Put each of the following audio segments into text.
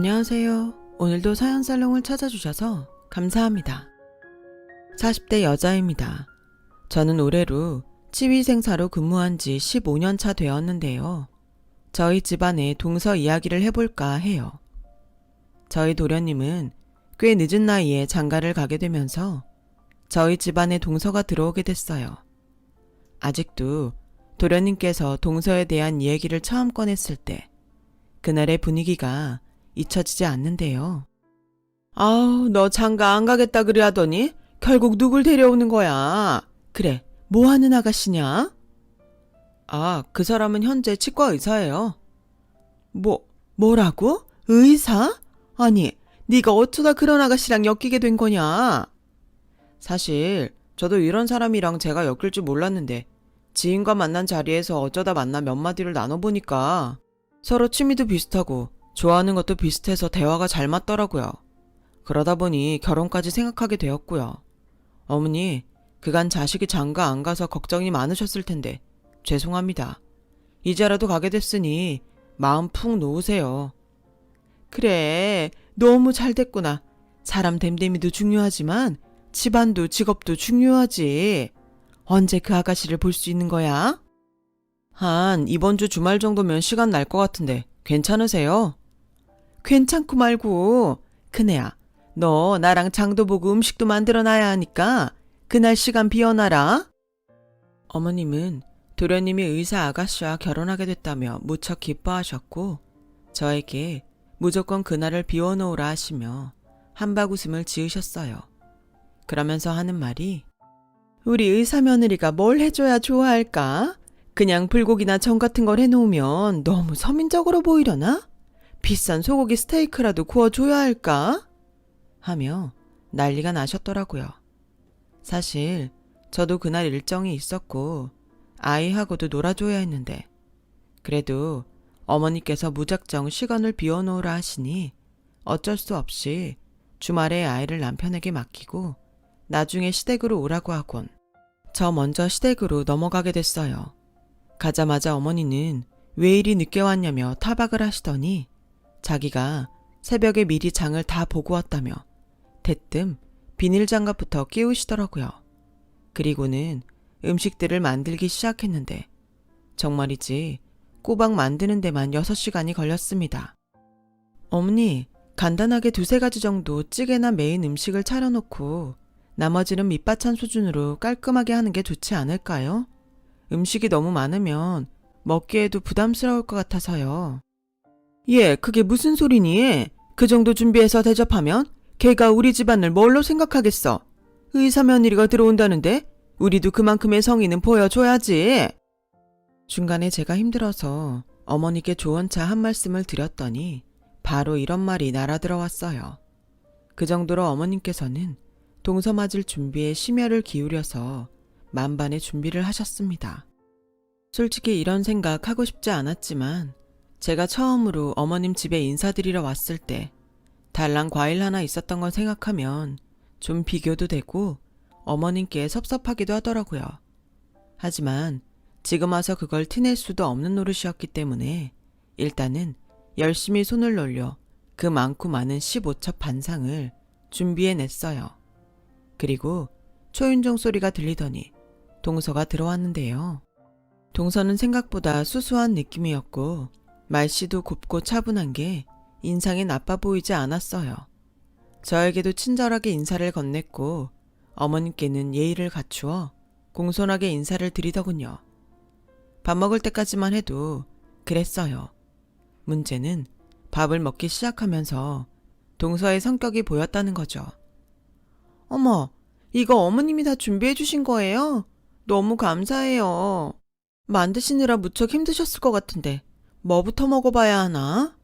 안녕하세요. 오늘도 사연살롱을 찾아주셔서 감사합니다. 40대 여자입니다. 저는 올해로 치위생사로 근무한 지 15년 차 되었는데요. 저희 집안의 동서 이야기를 해볼까 해요. 저희 도련님은 꽤 늦은 나이에 장가를 가게 되면서 저희 집안에 동서가 들어오게 됐어요. 아직도 도련님께서 동서에 대한 이야기를 처음 꺼냈을 때 그날의 분위기가 잊혀지지 않는데요. 아우, 너 장가 안 가겠다 그래 하더니 결국 누굴 데려오는 거야? 그래, 뭐 하는 아가씨냐? 아, 그 사람은 현재 치과 의사예요. 뭐라고? 의사? 아니, 네가 어쩌다 그런 아가씨랑 엮이게 된 거냐? 사실 저도 이런 사람이랑 제가 엮일 줄 몰랐는데 지인과 만난 자리에서 어쩌다 만나 몇 마디를 나눠보니까 서로 취미도 비슷하고 좋아하는 것도 비슷해서 대화가 잘 맞더라고요. 그러다 보니 결혼까지 생각하게 되었고요. 어머니, 그간 자식이 장가 안 가서 걱정이 많으셨을 텐데 죄송합니다. 이제라도 가게 됐으니 마음 푹 놓으세요. 그래, 너무 잘 됐구나. 사람 됨됨이도 중요하지만 집안도 직업도 중요하지. 언제 그 아가씨를 볼 수 있는 거야? 한 이번 주 주말 정도면 시간 날 것 같은데 괜찮으세요? 괜찮고 말고. 큰애야, 너 나랑 장도 보고 음식도 만들어놔야 하니까 그날 시간 비워놔라. 어머님은 도련님이 의사 아가씨와 결혼하게 됐다며 무척 기뻐하셨고 저에게 무조건 그날을 비워놓으라 하시며 한박 웃음을 지으셨어요. 그러면서 하는 말이 우리 의사 며느리가 뭘 해줘야 좋아할까? 그냥 불고기나 전 같은 걸 해놓으면 너무 서민적으로 보이려나? 비싼 소고기 스테이크라도 구워줘야 할까? 하며 난리가 나셨더라고요. 사실 저도 그날 일정이 있었고 아이하고도 놀아줘야 했는데 그래도 어머니께서 무작정 시간을 비워놓으라 하시니 어쩔 수 없이 주말에 아이를 남편에게 맡기고 나중에 시댁으로 오라고 하곤 저 먼저 시댁으로 넘어가게 됐어요. 가자마자 어머니는 왜 이리 늦게 왔냐며 타박을 하시더니 자기가 새벽에 미리 장을 다 보고 왔다며 대뜸 비닐장갑부터 끼우시더라고요. 그리고는 음식들을 만들기 시작했는데 정말이지 꼬박 만드는 데만 6시간이 걸렸습니다. 어머니, 간단하게 2-3가지 정도 찌개나 메인 음식을 차려놓고 나머지는 밑반찬 수준으로 깔끔하게 하는 게 좋지 않을까요? 음식이 너무 많으면 먹기에도 부담스러울 것 같아서요. 예, 그게 무슨 소리니? 그 정도 준비해서 대접하면 걔가 우리 집안을 뭘로 생각하겠어? 의사 며느리가 들어온다는데 우리도 그만큼의 성의는 보여줘야지. 중간에 제가 힘들어서 어머니께 조언차 한 말씀을 드렸더니 바로 이런 말이 날아들어왔어요. 그 정도로 어머님께서는 동서 맞을 준비에 심혈을 기울여서 만반의 준비를 하셨습니다. 솔직히 이런 생각 하고 싶지 않았지만 제가 처음으로 어머님 집에 인사드리러 왔을 때 달랑 과일 하나 있었던 걸 생각하면 좀 비교도 되고 어머님께 섭섭하기도 하더라고요. 하지만 지금 와서 그걸 티낼 수도 없는 노릇이었기 때문에 일단은 열심히 손을 놀려 그 많고 많은 15첩 반상을 준비해냈어요. 그리고 초인종 소리가 들리더니 동서가 들어왔는데요. 동서는 생각보다 수수한 느낌이었고 말씨도 곱고 차분한 게 인상이 나빠 보이지 않았어요. 저에게도 친절하게 인사를 건넸고 어머님께는 예의를 갖추어 공손하게 인사를 드리더군요. 밥 먹을 때까지만 해도 그랬어요. 문제는 밥을 먹기 시작하면서 동서의 성격이 보였다는 거죠. 어머, 이거 어머님이 다 준비해 주신 거예요? 너무 감사해요. 만드시느라 무척 힘드셨을 것 같은데 뭐부터 먹어봐야 하나?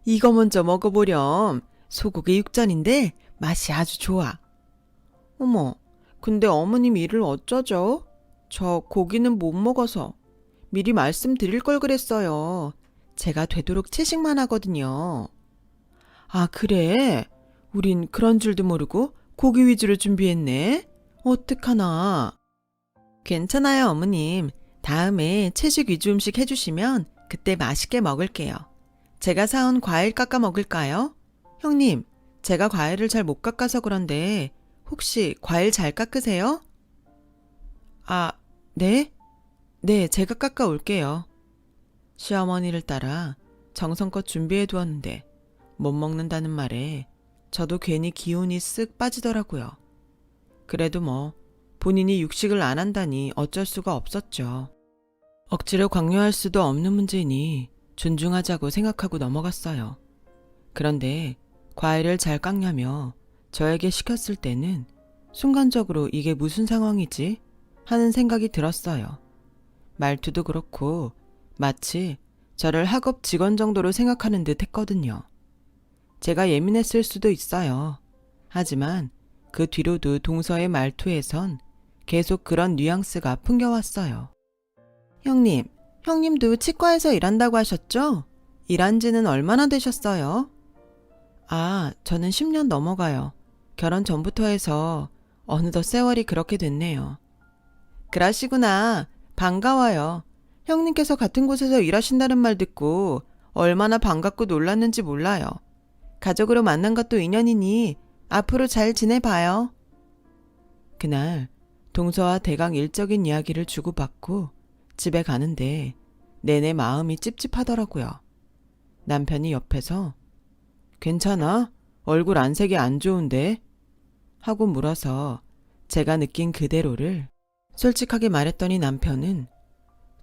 이거 먼저 먹어보렴. 소고기 육전인데 맛이 아주 좋아. 어머, 근데 어머님 일을 어쩌죠? 저 고기는 못 먹어서. 미리 말씀드릴 걸 그랬어요. 제가 되도록 채식만 하거든요. 아, 그래? 우린 그런 줄도 모르고 고기 위주로 준비했네. 어떡하나. 괜찮아요, 어머님. 다음에 채식 위주 음식 해주시면 그때 맛있게 먹을게요. 제가 사온 과일 깎아 먹을까요? 형님, 제가 과일을 잘 못 깎아서 그런데 혹시 과일 잘 깎으세요? 아, 네? 네, 제가 깎아 올게요. 시어머니를 따라 정성껏 준비해 두었는데 못 먹는다는 말에 저도 괜히 기운이 쓱 빠지더라고요. 그래도 뭐 본인이 육식을 안 한다니 어쩔 수가 없었죠. 억지로 강요할 수도 없는 문제니 존중하자고 생각하고 넘어갔어요. 그런데 과일을 잘 깎냐며 저에게 시켰을 때는 순간적으로 이게 무슨 상황이지? 하는 생각이 들었어요. 말투도 그렇고 마치 저를 학업 직원 정도로 생각하는 듯 했거든요. 제가 예민했을 수도 있어요. 하지만 그 뒤로도 동서의 말투에선 계속 그런 뉘앙스가 풍겨왔어요. 형님, 형님도 치과에서 일한다고 하셨죠? 일한 지는 얼마나 되셨어요? 아, 저는 10년 넘어가요. 결혼 전부터 해서 어느덧 세월이 그렇게 됐네요. 그러시구나. 반가워요. 형님께서 같은 곳에서 일하신다는 말 듣고 얼마나 반갑고 놀랐는지 몰라요. 가족으로 만난 것도 인연이니 앞으로 잘 지내봐요. 그날 동서와 대강 일적인 이야기를 주고받고 집에 가는데 내내 마음이 찝찝하더라고요. 남편이 옆에서 괜찮아? 얼굴 안색이 안 좋은데? 하고 물어서 제가 느낀 그대로를 솔직하게 말했더니 남편은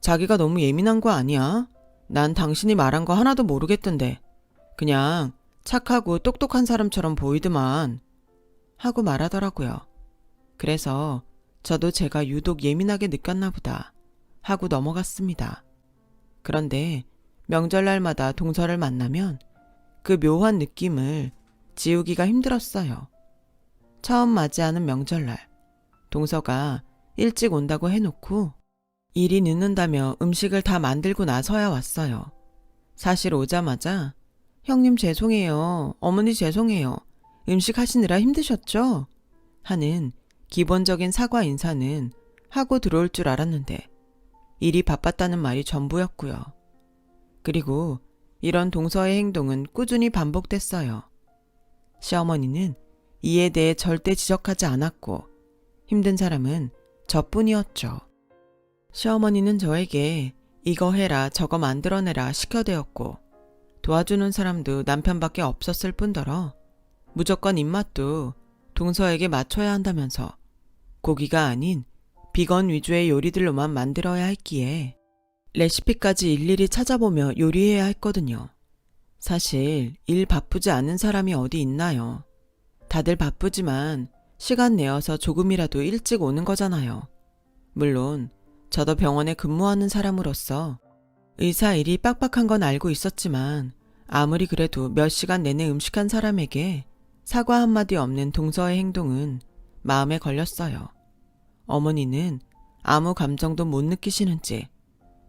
자기가 너무 예민한 거 아니야? 난 당신이 말한 거 하나도 모르겠던데. 그냥 착하고 똑똑한 사람처럼 보이더만. 하고 말하더라고요. 그래서 저도 제가 유독 예민하게 느꼈나 보다 하고 넘어갔습니다. 그런데 명절날마다 동서를 만나면 그 묘한 느낌을 지우기가 힘들었어요. 처음 맞이하는 명절날 동서가 일찍 온다고 해놓고 일이 늦는다며 음식을 다 만들고 나서야 왔어요. 사실 오자마자 형님 죄송해요. 어머니 죄송해요. 음식 하시느라 힘드셨죠? 하는 기본적인 사과 인사는 하고 들어올 줄 알았는데 일이 바빴다는 말이 전부였고요. 그리고 이런 동서의 행동은 꾸준히 반복됐어요. 시어머니는 이에 대해 절대 지적하지 않았고 힘든 사람은 저뿐이었죠. 시어머니는 저에게 이거 해라 저거 만들어내라 시켜대었고 도와주는 사람도 남편밖에 없었을 뿐더러 무조건 입맛도 동서에게 맞춰야 한다면서 고기가 아닌 비건 위주의 요리들로만 만들어야 했기에 레시피까지 일일이 찾아보며 요리해야 했거든요. 사실 일 바쁘지 않은 사람이 어디 있나요? 다들 바쁘지만 시간 내어서 조금이라도 일찍 오는 거잖아요. 물론 저도 병원에 근무하는 사람으로서 의사 일이 빡빡한 건 알고 있었지만 아무리 그래도 몇 시간 내내 음식한 사람에게 사과 한마디 없는 동서의 행동은 마음에 걸렸어요. 어머니는 아무 감정도 못 느끼시는지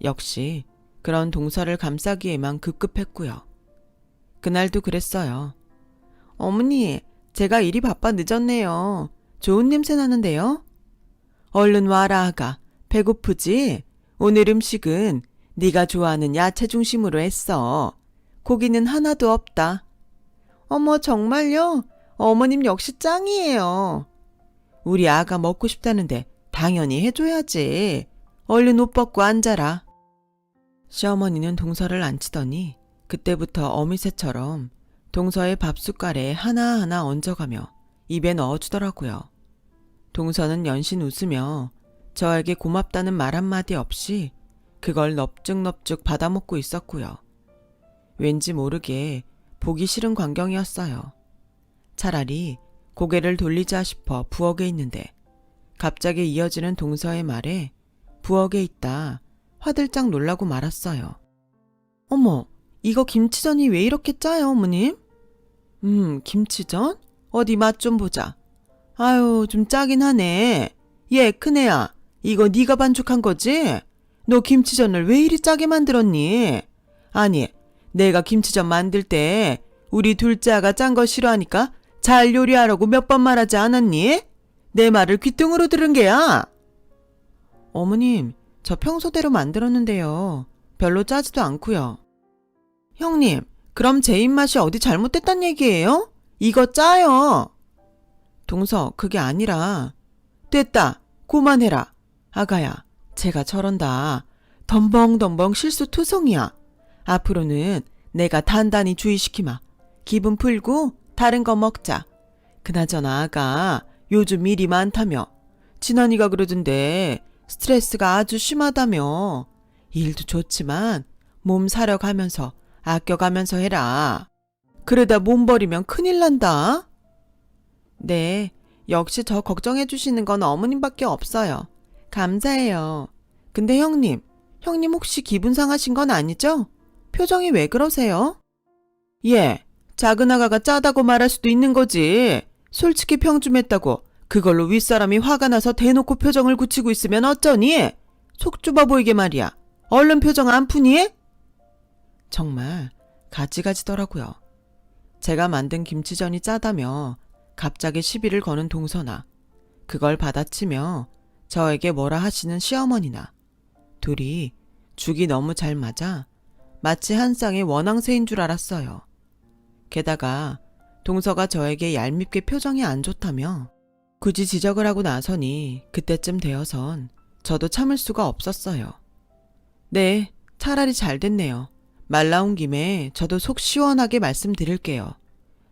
역시 그런 동서를 감싸기에만 급급했고요. 그날도 그랬어요. 어머니, 제가 일이 바빠 늦었네요. 좋은 냄새 나는데요? 얼른 와라 아가. 배고프지? 오늘 음식은 네가 좋아하는 야채 중심으로 했어. 고기는 하나도 없다. 어머 정말요? 어머님 역시 짱이에요. 우리 아가 먹고 싶다는데 당연히 해줘야지. 얼른 옷 벗고 앉아라. 시어머니는 동서를 앉히더니 그때부터 어미새처럼 동서의 밥숟갈에 하나하나 얹어가며 입에 넣어주더라고요. 동서는 연신 웃으며 저에게 고맙다는 말 한마디 없이 그걸 넙죽넙죽 받아먹고 있었고요. 왠지 모르게 보기 싫은 광경이었어요. 차라리 고개를 돌리자 싶어 부엌에 있는데 갑자기 이어지는 동서의 말에 부엌에 있다 화들짝 놀라고 말았어요. 어머, 이거 김치전이 왜 이렇게 짜요, 어머님? 김치전? 어디 맛 좀 보자. 아유, 좀 짜긴 하네. 얘, 큰애야, 이거 네가 반죽한 거지? 너 김치전을 왜 이리 짜게 만들었니? 아니, 내가 김치전 만들 때 우리 둘째 아가 짠 거 싫어하니까 잘 요리하라고 몇 번 말하지 않았니? 내 말을 귀뚱으로 들은 게야. 어머님, 저 평소대로 만들었는데요. 별로 짜지도 않고요. 형님, 그럼 제 입맛이 어디 잘못됐단 얘기예요? 이거 짜요. 동서, 그게 아니라. 됐다. 그만해라. 아가야, 제가 저런다. 덤벙덤벙 실수투성이야. 앞으로는 내가 단단히 주의시키마. 기분 풀고 다른 거 먹자. 그나저나 아가, 요즘 일이 많다며. 진환이가 그러던데 스트레스가 아주 심하다며. 일도 좋지만 몸 사려가면서 아껴가면서 해라. 그러다 몸 버리면 큰일 난다. 네, 역시 저 걱정해 주시는 건 어머님밖에 없어요. 감사해요. 근데 형님 혹시 기분 상하신 건 아니죠? 표정이 왜 그러세요? 예, 작은 아가가 짜다고 말할 수도 있는 거지. 솔직히 평 좀 했다고 그걸로 윗사람이 화가 나서 대놓고 표정을 굳히고 있으면 어쩌니? 속 좁아 보이게 말이야. 얼른 표정 안 푸니? 정말 가지가지더라고요. 제가 만든 김치전이 짜다며 갑자기 시비를 거는 동서나, 그걸 받아치며 저에게 뭐라 하시는 시어머니나, 둘이 죽이 너무 잘 맞아 마치 한 쌍의 원앙새인 줄 알았어요. 게다가 동서가 저에게 얄밉게 표정이 안 좋다며 굳이 지적을 하고 나서니 그때쯤 되어선 저도 참을 수가 없었어요. 네, 차라리 잘 됐네요. 말 나온 김에 저도 속 시원하게 말씀드릴게요.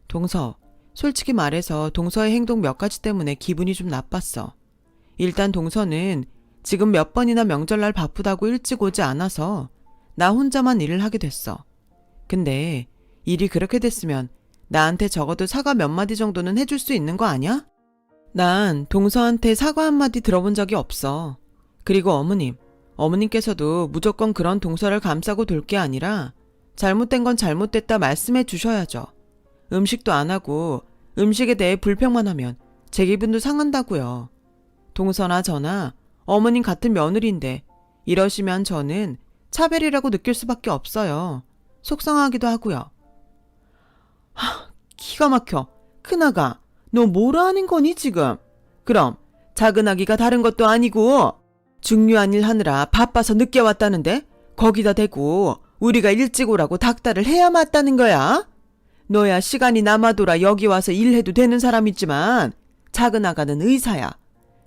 동서, 솔직히 말해서 동서의 행동 몇 가지 때문에 기분이 좀 나빴어. 일단 동서는 지금 몇 번이나 명절날 바쁘다고 일찍 오지 않아서 나 혼자만 일을 하게 됐어. 근데 일이 그렇게 됐으면 나한테 적어도 사과 몇 마디 정도는 해줄 수 있는 거 아니야? 난 동서한테 사과 한마디 들어본 적이 없어. 그리고 어머님께서도 무조건 그런 동서를 감싸고 돌 게 아니라 잘못된 건 잘못됐다 말씀해 주셔야죠. 음식도 안 하고 음식에 대해 불평만 하면 제 기분도 상한다고요. 동서나 저나 어머님 같은 며느리인데 이러시면 저는 차별이라고 느낄 수밖에 없어요. 속상하기도 하고요. 기가 막혀. 큰아가, 너 뭐라 하는 거니 지금? 그럼 작은 아기가 다른 것도 아니고 중요한 일 하느라 바빠서 늦게 왔다는데 거기다 대고 우리가 일찍 오라고 닥달을 해야 맞다는 거야? 너야 시간이 남아돌아 여기 와서 일해도 되는 사람이지만 작은 아가는 의사야.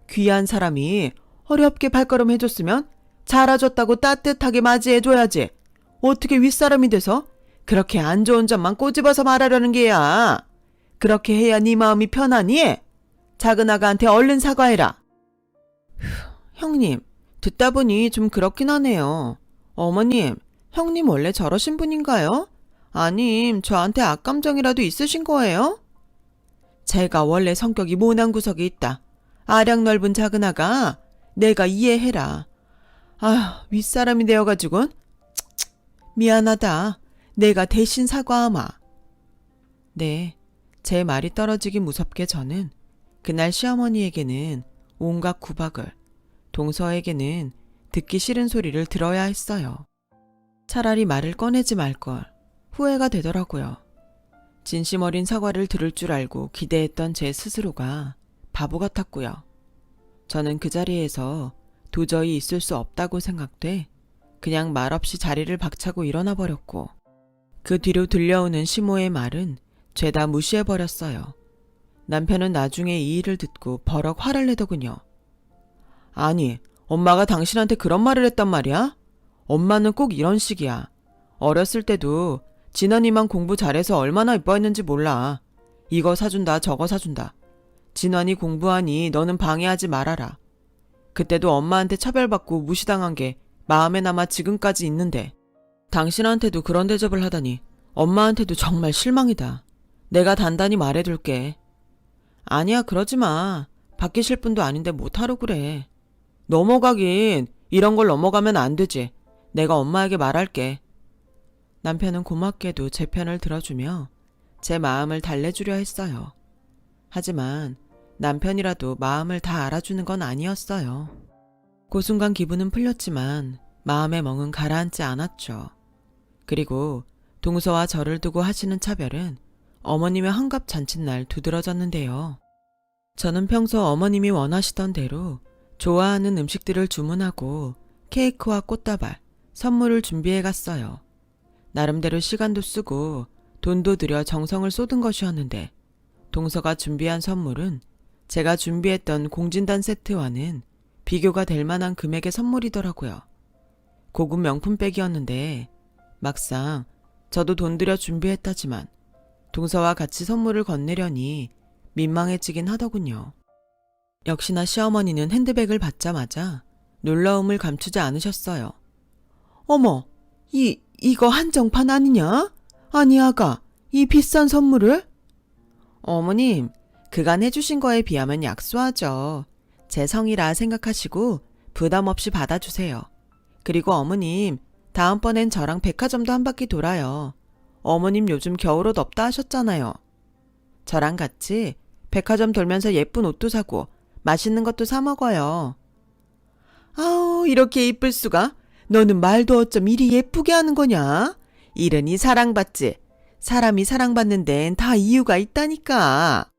귀한 사람이 어렵게 발걸음 해줬으면 잘해줬다고 따뜻하게 맞이해줘야지. 어떻게 윗사람이 돼서 그렇게 안 좋은 점만 꼬집어서 말하려는 게야. 그렇게 해야 네 마음이 편하니? 작은 아가한테 얼른 사과해라. 형님, 듣다 보니 좀 그렇긴 하네요. 어머님, 형님 원래 저러신 분인가요? 아님 저한테 악감정이라도 있으신 거예요? 제가 원래 성격이 모난 구석이 있다. 아량 넓은 작은 아가, 내가 이해해라. 아휴, 윗사람이 되어가지곤 미안하다. 내가 대신 사과하마. 네, 제 말이 떨어지기 무섭게 저는 그날 시어머니에게는 온갖 구박을, 동서에게는 듣기 싫은 소리를 들어야 했어요. 차라리 말을 꺼내지 말걸 후회가 되더라고요. 진심 어린 사과를 들을 줄 알고 기대했던 제 스스로가 바보 같았고요. 저는 그 자리에서 도저히 있을 수 없다고 생각돼 그냥 말없이 자리를 박차고 일어나 버렸고, 그 뒤로 들려오는 시모의 말은 죄다 무시해버렸어요. 남편은 나중에 이 일을 듣고 버럭 화를 내더군요. 아니, 엄마가 당신한테 그런 말을 했단 말이야? 엄마는 꼭 이런 식이야. 어렸을 때도 진환이만 공부 잘해서 얼마나 이뻐했는지 몰라. 이거 사준다 저거 사준다. 진환이 공부하니 너는 방해하지 말아라. 그때도 엄마한테 차별받고 무시당한 게 마음에 남아 지금까지 있는데 당신한테도 그런 대접을 하다니 엄마한테도 정말 실망이다. 내가 단단히 말해둘게. 아니야, 그러지 마. 바뀌실 분도 아닌데 못하러 그래. 넘어가긴 이런 걸 넘어가면 안 되지. 내가 엄마에게 말할게. 남편은 고맙게도 제 편을 들어주며 제 마음을 달래주려 했어요. 하지만 남편이라도 마음을 다 알아주는 건 아니었어요. 그 순간 기분은 풀렸지만 마음의 멍은 가라앉지 않았죠. 그리고 동서와 저를 두고 하시는 차별은 어머님의 환갑 잔칫날 두드러졌는데요. 저는 평소 어머님이 원하시던 대로 좋아하는 음식들을 주문하고 케이크와 꽃다발, 선물을 준비해 갔어요. 나름대로 시간도 쓰고 돈도 들여 정성을 쏟은 것이었는데 동서가 준비한 선물은 제가 준비했던 공진단 세트와는 비교가 될 만한 금액의 선물이더라고요. 고급 명품백이었는데 막상 저도 돈 들여 준비했다지만 동서와 같이 선물을 건네려니 민망해지긴 하더군요. 역시나 시어머니는 핸드백을 받자마자 놀라움을 감추지 않으셨어요. 어머, 이거 한정판 아니냐? 아니 아가, 이 비싼 선물을? 어머님, 그간 해주신 거에 비하면 약소하죠. 제 성이라 생각하시고 부담 없이 받아주세요. 그리고 어머님, 다음번엔 저랑 백화점도 한 바퀴 돌아요. 어머님 요즘 겨울옷 없다 하셨잖아요. 저랑 같이 백화점 돌면서 예쁜 옷도 사고 맛있는 것도 사 먹어요. 아우, 이렇게 이쁠 수가? 너는 말도 어쩜 이리 예쁘게 하는 거냐? 이러니 사랑받지. 사람이 사랑받는 데엔 다 이유가 있다니까.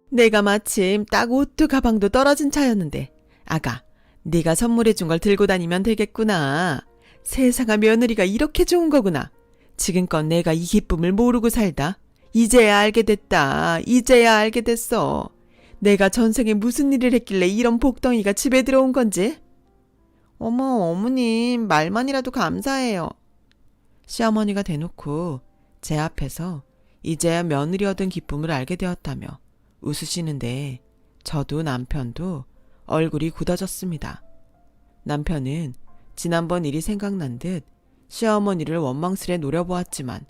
내가 마침 딱 옷도 가방도 떨어진 차였는데 아가, 네가 선물해준 걸 들고 다니면 되겠구나. 세상아, 며느리가 이렇게 좋은 거구나. 지금껏 내가 이 기쁨을 모르고 살다. 이제야 알게 됐다. 이제야 알게 됐어. 내가 전생에 무슨 일을 했길래 이런 복덩이가 집에 들어온 건지. 어머, 어머님, 말만이라도 감사해요. 시어머니가 대놓고 제 앞에서 이제야 며느리 얻은 기쁨을 알게 되었다며 웃으시는데 저도 남편도 얼굴이 굳어졌습니다. 남편은 지난번 일이 생각난 듯 시어머니를 원망스레 노려보았지만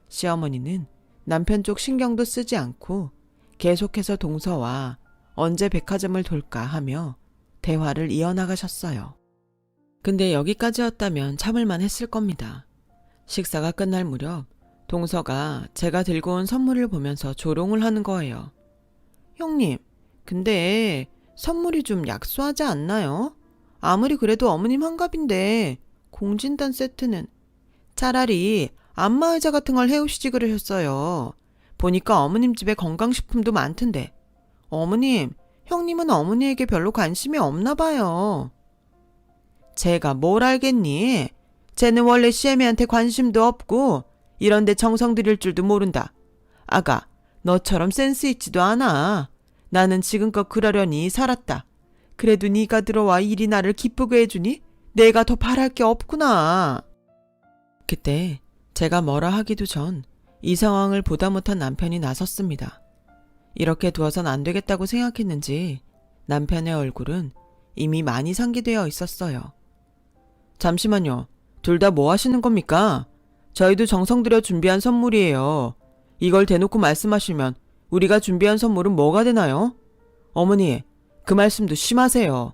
시어머니는 남편 쪽 신경도 쓰지 않고 계속해서 동서와 언제 백화점을 돌까 하며 대화를 이어나가셨어요. 근데 여기까지였다면 참을만 했을 겁니다. 식사가 끝날 무렵 동서가 제가 들고 온 선물을 보면서 조롱을 하는 거예요. 형님, 근데 선물이 좀 약소하지 않나요? 아무리 그래도 어머님 환갑인데 공진단 세트는 차라리 안마의자 같은 걸 해오시지 그러셨어요. 보니까 어머님 집에 건강식품도 많던데. 어머님, 형님은 어머니에게 별로 관심이 없나 봐요. 제가 뭘 알겠니? 쟤는 원래 시애미한테 관심도 없고 이런데 정성 들일 줄도 모른다. 아가, 너처럼 센스 있지도 않아. 나는 지금껏 그러려니 살았다. 그래도 네가 들어와 일이 나를 기쁘게 해주니 내가 더 바랄 게 없구나. 그때 제가 뭐라 하기도 전 이 상황을 보다 못한 남편이 나섰습니다. 이렇게 두어선 안 되겠다고 생각했는지 남편의 얼굴은 이미 많이 상기되어 있었어요. 잠시만요. 둘 다 뭐 하시는 겁니까? 저희도 정성 들여 준비한 선물이에요. 이걸 대놓고 말씀하시면 우리가 준비한 선물은 뭐가 되나요? 어머니, 그 말씀도 심하세요.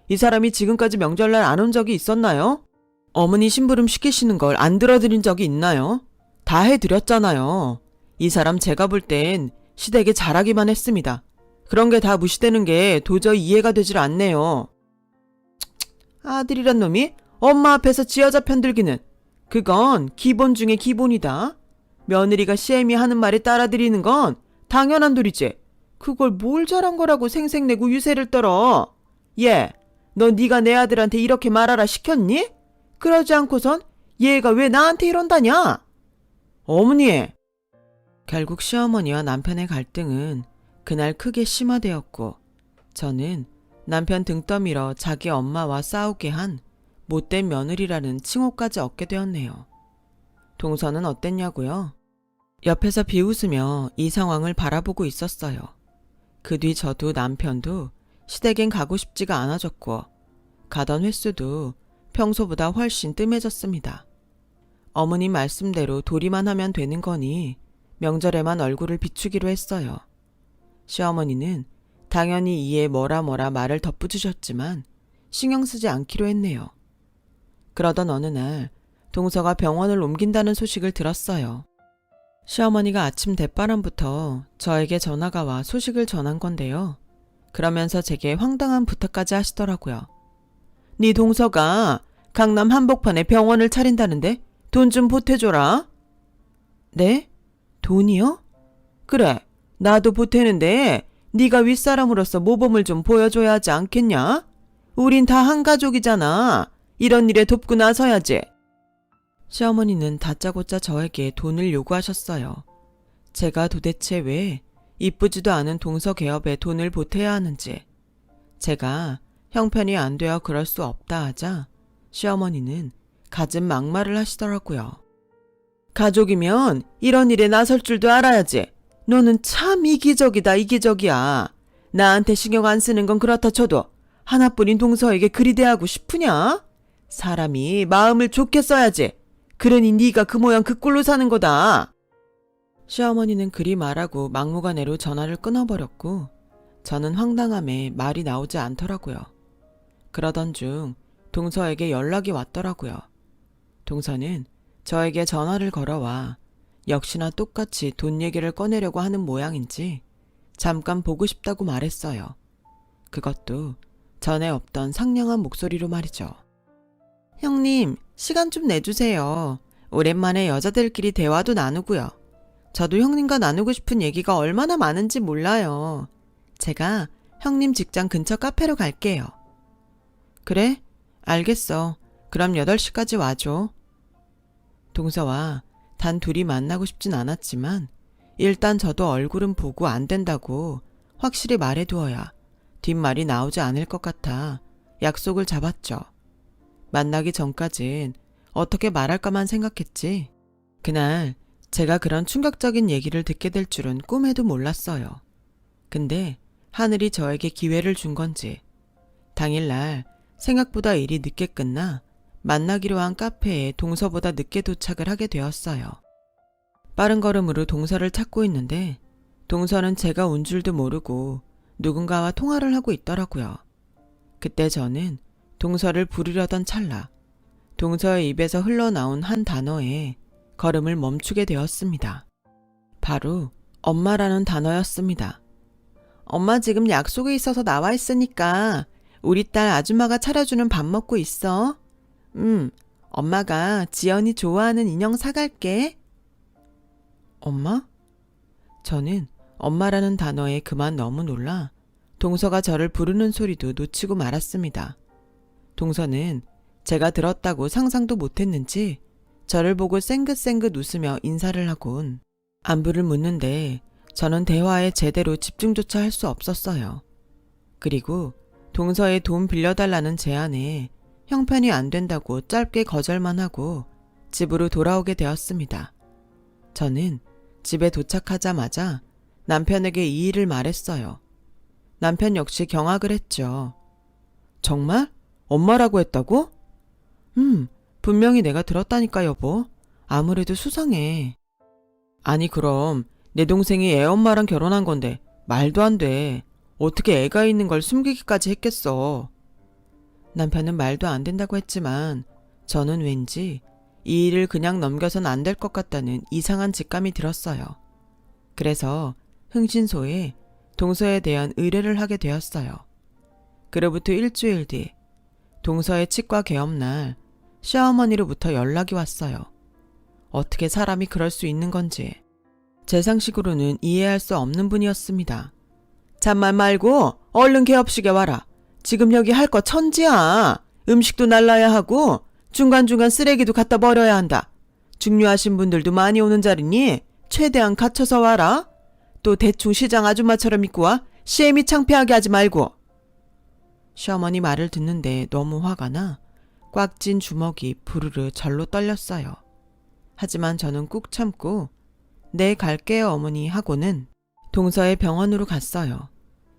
이 사람이 지금까지 명절날 안 온 적이 있었나요? 어머니 심부름 시키시는 걸 안 들어드린 적이 있나요? 다 해드렸잖아요. 이 사람 제가 볼 땐 시댁에 잘하기만 했습니다. 그런 게 다 무시되는 게 도저히 이해가 되질 않네요. 아들이란 놈이 엄마 앞에서 지여자 편들기는 그건 기본 중에 기본이다. 며느리가 시애미 하는 말에 따라드리는 건 당연한 도리지. 그걸 뭘 잘한 거라고 생색내고 유세를 떨어. 얘, 너 네가 내 아들한테 이렇게 말하라 시켰니? 그러지 않고선 얘가 왜 나한테 이런다냐? 어머니! 결국 시어머니와 남편의 갈등은 그날 크게 심화되었고 저는 남편 등 떠밀어 자기 엄마와 싸우게 한 못된 며느리라는 칭호까지 얻게 되었네요. 동서는 어땠냐고요? 옆에서 비웃으며 이 상황을 바라보고 있었어요. 그 뒤 저도 남편도 시댁엔 가고 싶지가 않아졌고 가던 횟수도 평소보다 훨씬 뜸해졌습니다. 어머님 말씀대로 도리만 하면 되는 거니 명절에만 얼굴을 비추기로 했어요. 시어머니는 당연히 이에 뭐라 말을 덧붙이셨지만 신경 쓰지 않기로 했네요. 그러던 어느 날 동서가 병원을 옮긴다는 소식을 들었어요. 시어머니가 아침 대바람부터 저에게 전화가 와 소식을 전한 건데요. 그러면서 제게 황당한 부탁까지 하시더라고요. 네 동서가 강남 한복판에 병원을 차린다는데 돈 좀 보태줘라. 네? 돈이요? 그래, 나도 보태는데 네가 윗사람으로서 모범을 좀 보여줘야 하지 않겠냐? 우린 다 한 가족이잖아. 이런 일에 돕고 나서야지. 시어머니는 다짜고짜 저에게 돈을 요구하셨어요. 제가 도대체 왜 이쁘지도 않은 동서 개업에 돈을 보태야 하는지, 제가 형편이 안 되어 그럴 수 없다 하자 시어머니는 갖은 막말을 하시더라고요. 가족이면 이런 일에 나설 줄도 알아야지. 너는 참 이기적이다, 이기적이야. 나한테 신경 안 쓰는 건 그렇다 쳐도 하나뿐인 동서에게 그리 대하고 싶으냐? 사람이 마음을 좋게 써야지. 그러니 네가 그 모양 그 꼴로 사는 거다. 시어머니는 그리 말하고 막무가내로 전화를 끊어버렸고 저는 황당함에 말이 나오지 않더라고요. 그러던 중 동서에게 연락이 왔더라고요. 동서는 저에게 전화를 걸어와 역시나 똑같이 돈 얘기를 꺼내려고 하는 모양인지 잠깐 보고 싶다고 말했어요. 그것도 전에 없던 상냥한 목소리로 말이죠. 형님, 시간 좀 내주세요. 오랜만에 여자들끼리 대화도 나누고요. 저도 형님과 나누고 싶은 얘기가 얼마나 많은지 몰라요. 제가 형님 직장 근처 카페로 갈게요. 그래? 알겠어. 그럼 8시까지 와줘. 동서와 단 둘이 만나고 싶진 않았지만 일단 저도 얼굴은 보고 안 된다고 확실히 말해두어야 뒷말이 나오지 않을 것 같아 약속을 잡았죠. 만나기 전까진 어떻게 말할까만 생각했지. 그날 제가 그런 충격적인 얘기를 듣게 될 줄은 꿈에도 몰랐어요. 근데 하늘이 저에게 기회를 준 건지 당일날 생각보다 일이 늦게 끝나 만나기로 한 카페에 동서보다 늦게 도착을 하게 되었어요. 빠른 걸음으로 동서를 찾고 있는데 동서는 제가 온 줄도 모르고 누군가와 통화를 하고 있더라고요. 그때 저는 동서를 부르려던 찰나 동서의 입에서 흘러나온 한 단어에 걸음을 멈추게 되었습니다. 바로 엄마라는 단어였습니다. 엄마 지금 약속이 있어서 나와 있으니까 우리 딸 아줌마가 차려주는 밥 먹고 있어. 엄마가 지연이 좋아하는 인형 사갈게. 엄마? 저는 엄마라는 단어에 그만 너무 놀라 동서가 저를 부르는 소리도 놓치고 말았습니다. 동서는 제가 들었다고 상상도 못했는지 저를 보고 쌩긋쌩긋 웃으며 인사를 하곤 안부를 묻는데 저는 대화에 제대로 집중조차 할 수 없었어요. 그리고 동서의 돈 빌려달라는 제안에 형편이 안 된다고 짧게 거절만 하고 집으로 돌아오게 되었습니다. 저는 집에 도착하자마자 남편에게 이 일을 말했어요. 남편 역시 경악을 했죠. 정말? 엄마라고 했다고? 분명히 내가 들었다니까 여보. 아무래도 수상해. 아니 그럼 내 동생이 애엄마랑 결혼한 건데 말도 안 돼. 어떻게 애가 있는 걸 숨기기까지 했겠어. 남편은 말도 안 된다고 했지만 저는 왠지 이 일을 그냥 넘겨선 안 될 것 같다는 이상한 직감이 들었어요. 그래서 흥신소에 동서에 대한 의뢰를 하게 되었어요. 그로부터 일주일 뒤 동서의 치과 개업날 시어머니로부터 연락이 왔어요. 어떻게 사람이 그럴 수 있는 건지. 제 상식으로는 이해할 수 없는 분이었습니다. 잠만 말고 얼른 개업식에 와라. 지금 여기 할 거 천지야. 음식도 날라야 하고 중간중간 쓰레기도 갖다 버려야 한다. 중요하신 분들도 많이 오는 자리니 최대한 갖춰서 와라. 또 대충 시장 아줌마처럼 입고 와. 시애미 창피하게 하지 말고. 시어머니 말을 듣는데 너무 화가 나 꽉 찐 주먹이 부르르 절로 떨렸어요. 하지만 저는 꾹 참고 네 갈게요 어머니 하고는 동서의 병원으로 갔어요.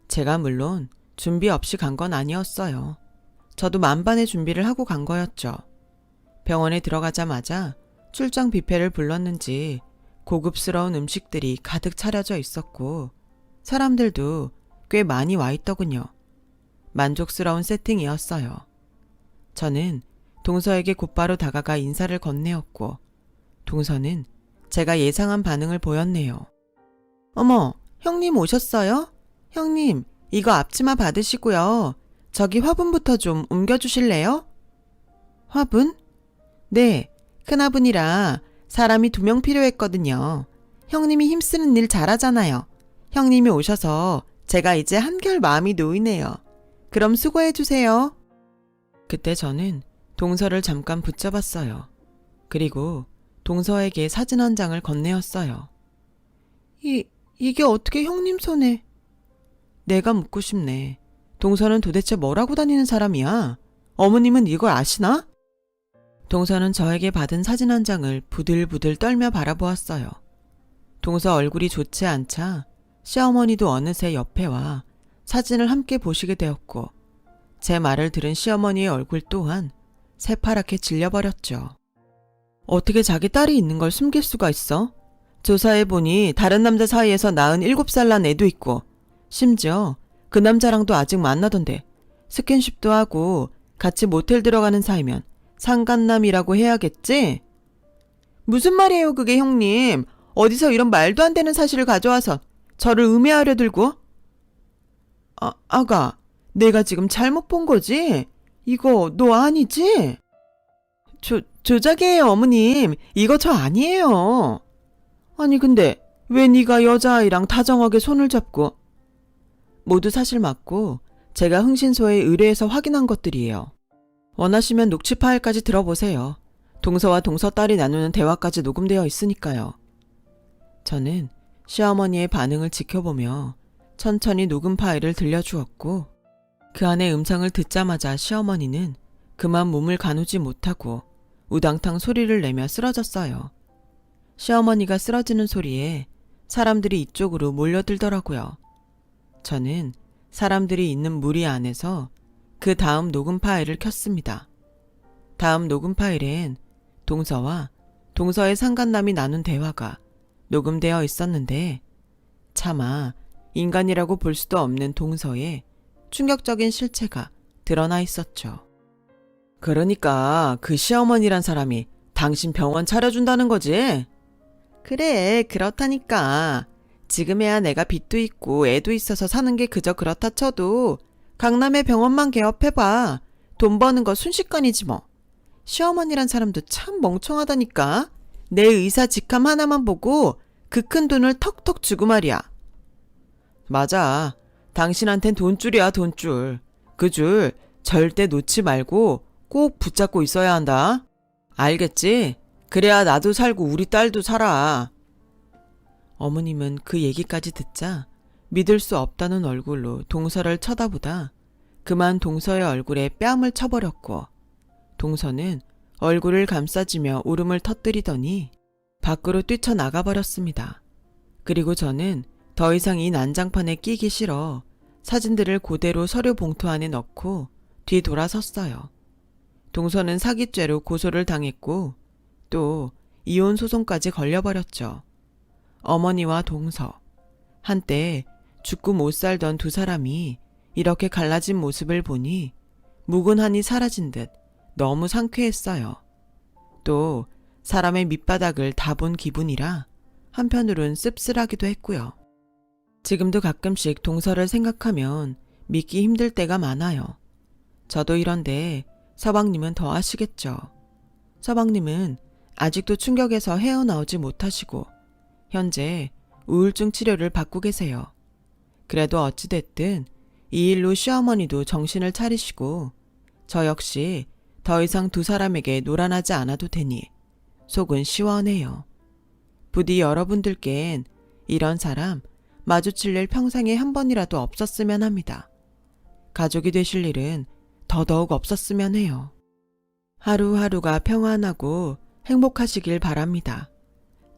제가 물론 준비 없이 간 건 아니었어요. 저도 만반의 준비를 하고 간 거였죠. 병원에 들어가자마자 출장 뷔페를 불렀는지 고급스러운 음식들이 가득 차려져 있었고 사람들도 꽤 많이 와 있더군요. 만족스러운 세팅이었어요. 저는 동서에게 곧바로 다가가 인사를 건네었고 동서는 제가 예상한 반응을 보였네요. 어머, 형님 오셨어요? 형님, 이거 앞치마 받으시고요. 저기 화분부터 좀 옮겨주실래요? 화분? 네, 큰 화분이라 사람이 2명 필요했거든요. 형님이 힘쓰는 일 잘하잖아요. 형님이 오셔서 제가 이제 한결 마음이 놓이네요. 그럼 수고해주세요. 그때 저는 동서를 잠깐 붙잡았어요. 그리고 동서에게 사진 한 장을 건네었어요. 이게 어떻게 형님 손에? 내가 묻고 싶네. 동서는 도대체 뭐라고 다니는 사람이야? 어머님은 이걸 아시나? 동서는 저에게 받은 사진 한 장을 부들부들 떨며 바라보았어요. 동서 얼굴이 좋지 않자 시어머니도 어느새 옆에 와 사진을 함께 보시게 되었고 제 말을 들은 시어머니의 얼굴 또한 새파랗게 질려버렸죠. 어떻게 자기 딸이 있는 걸 숨길 수가 있어? 조사해보니 다른 남자 사이에서 낳은 7살 난 애도 있고 심지어 그 남자랑도 아직 만나던데 스킨십도 하고 같이 모텔 들어가는 사이면 상간남이라고 해야겠지? 무슨 말이에요 그게 형님? 어디서 이런 말도 안 되는 사실을 가져와서 저를 음해하려 들고? 아가, 내가 지금 잘못 본 거지? 이거 너 아니지? 조작이에요 어머님. 이거 저 아니에요. 아니 근데 왜 네가 여자아이랑 다정하게 손을 잡고? 모두 사실 맞고 제가 흥신소에 의뢰해서 확인한 것들이에요. 원하시면 녹취 파일까지 들어보세요. 동서와 동서 딸이 나누는 대화까지 녹음되어 있으니까요. 저는 시어머니의 반응을 지켜보며 천천히 녹음 파일을 들려주었고 그 안의 음성을 듣자마자 시어머니는 그만 몸을 가누지 못하고 우당탕 소리를 내며 쓰러졌어요. 시어머니가 쓰러지는 소리에 사람들이 이쪽으로 몰려들더라고요. 저는 사람들이 있는 무리 안에서 그 다음 녹음 파일을 켰습니다. 다음 녹음 파일엔 동서와 동서의 상간남이 나눈 대화가 녹음되어 있었는데 차마 인간이라고 볼 수도 없는 동서의 충격적인 실체가 드러나 있었죠. 그러니까 그 시어머니란 사람이 당신 병원 차려준다는 거지? 그래, 그렇다니까. 지금에야 내가 빚도 있고 애도 있어서 사는 게 그저 그렇다 쳐도 강남의 병원만 개업해봐. 돈 버는 거 순식간이지 뭐. 시어머니란 사람도 참 멍청하다니까. 내 의사 직함 하나만 보고 그 큰 돈을 턱턱 주고 말이야. 맞아. 당신한텐 돈줄이야 돈줄. 그 줄 절대 놓지 말고 꼭 붙잡고 있어야 한다. 알겠지? 그래야 나도 살고 우리 딸도 살아. 어머님은 그 얘기까지 듣자 믿을 수 없다는 얼굴로 동서를 쳐다보다 그만 동서의 얼굴에 뺨을 쳐버렸고 동서는 얼굴을 감싸지며 울음을 터뜨리더니 밖으로 뛰쳐나가 버렸습니다. 그리고 저는 더 이상 이 난장판에 끼기 싫어 사진들을 그대로 서류 봉투 안에 넣고 뒤돌아섰어요. 동서는 사기죄로 고소를 당했고 또 이혼 소송까지 걸려버렸죠. 어머니와 동서, 한때 죽고 못 살던 두 사람이 이렇게 갈라진 모습을 보니 묵은 한이 사라진 듯 너무 상쾌했어요. 또 사람의 밑바닥을 다 본 기분이라 한편으론 씁쓸하기도 했고요. 지금도 가끔씩 동서를 생각하면 믿기 힘들 때가 많아요. 저도 이런데 서방님은 더 아시겠죠. 서방님은 아직도 충격에서 헤어나오지 못하시고 현재 우울증 치료를 받고 계세요. 그래도 어찌됐든 이 일로 시어머니도 정신을 차리시고 저 역시 더 이상 두 사람에게 노란하지 않아도 되니 속은 시원해요. 부디 여러분들께엔 이런 사람 마주칠 일 평생에 한 번이라도 없었으면 합니다. 가족이 되실 일은 더더욱 없었으면 해요. 하루하루가 평안하고 행복하시길 바랍니다.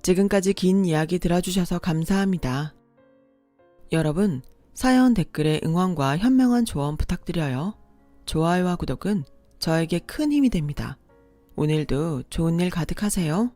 지금까지 긴 이야기 들어주셔서 감사합니다. 여러분, 사연 댓글에 응원과 현명한 조언 부탁드려요. 좋아요와 구독은 저에게 큰 힘이 됩니다. 오늘도 좋은 일 가득하세요.